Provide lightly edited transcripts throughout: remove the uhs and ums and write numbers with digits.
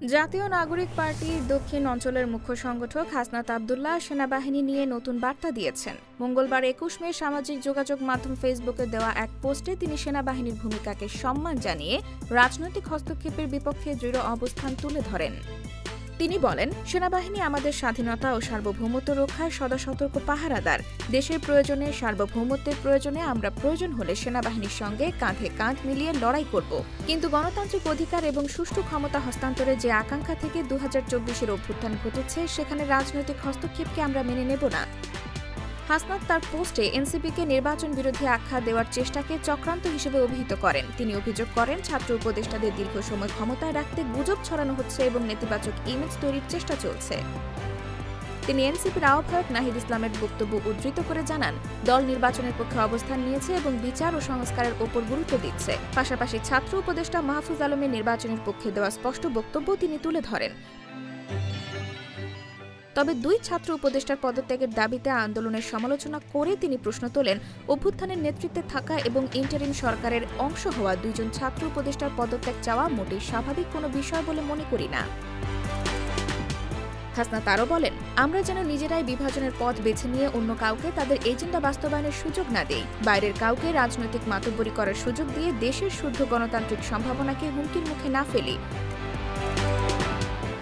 জাতীয় নাগরিক পার্টির দক্ষিণ অঞ্চলের মুখ্য সংগঠক হাসনাত আবদুল্লাহ সেনাবাহিনী নিয়ে নতুন বার্তা দিয়েছেন। মঙ্গলবার ২১ মে সামাজিক যোগাযোগ মাধ্যম ফেসবুকে দেওয়া এক পোস্টে তিনি সেনাবাহিনীর ভূমিকাকে সম্মান জানিয়ে রাজনৈতিক হস্তক্ষেপের বিপক্ষে দৃঢ় অবস্থান তুলে ধরেন। তিনি বলেন, সেনাবাহিনী আমাদের স্বাধীনতা ও সার্বভৌমত্ব রক্ষায় সদা সতর্ক পাহারাদার। দেশের প্রয়োজনে, সার্বভৌমত্বের প্রয়োজনে আমরা প্রয়োজন হলে সেনাবাহিনীর সঙ্গে কাঁধে কাঁধ মিলিয়ে লড়াই করব। কিন্তু গণতান্ত্রিক অধিকার এবং সুষ্ঠু ক্ষমতা হস্তান্তরের যে আকাঙ্ক্ষা থেকে ২০২৪-এর অভ্যুত্থান ঘটেছে, সেখানে রাজনৈতিক হস্তক্ষেপকে আমরা মেনে নেব না। হাসনাত তার পোস্টে এনসিপিকে নির্বাচন বিরোধী আখ্যা দেওয়ার চেষ্টাকে চক্রান্ত হিসেবে অভিহিত করেন। তিনি অভিযোগ করেন, ছাত্র উপদেষ্টাদের দীর্ঘ সময় ক্ষমতায় রাখতে গুজব ছড়ানো হচ্ছে এবং নেতিবাচক ইমেজ তৈরির চেষ্টা চলছে। তিনি এনসিপির আহ্বায়ক নাহিদ ইসলামের বক্তব্য উদ্ধৃত করে জানান, দল নির্বাচনের পক্ষে অবস্থান নিয়েছে এবং বিচার ও সংস্কারের ওপর গুরুত্ব দিচ্ছে। পাশাপাশি ছাত্র উপদেষ্টা মাহফুজ আলমের নির্বাচনের পক্ষে দেওয়া স্পষ্ট বক্তব্য তিনি তুলে ধরেন। তবে দুই ছাত্র উপদেষ্টার পদত্যাগের দাবিতে আন্দোলনের সমালোচনা করে তিনি প্রশ্ন তোলেন, অভ্যুত্থানের নেতৃত্বে থাকা এবং ইন্টারিম সরকারের অংশ হওয়া দুইজন ছাত্র উপদেষ্টার পদত্যাগ চাওয়া মোটেই স্বাভাবিক কোনো বিষয় বলে মনে করি না। হাসনাত আরও বলেন, আমরা যেন নিজেরাই বিভাজনের পথ বেছে নিয়ে অন্য কাউকে তাদের এজেন্ডা বাস্তবায়নের সুযোগ না দেই। বাইরের কাউকে রাজনৈতিক মাতব্বরি করার সুযোগ দিয়ে দেশের শুদ্ধ গণতান্ত্রিক সম্ভাবনাকে হুমকির মুখে না ফেলি।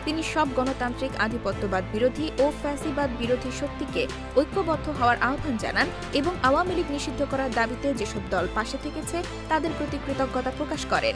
তিনি সব গণতান্ত্রিক আধিপত্যবাদ বিরোধী ও ফ্যাসিবাদ বিরোধী শক্তিকে ঐক্যবদ্ধ হওয়ার আহ্বান জানান এবং আওয়ামী লীগ নিষিদ্ধ করার দাবিতে যেসব দল পাশে থেকেছে তাদের প্রতি কৃতজ্ঞতা প্রকাশ করেন।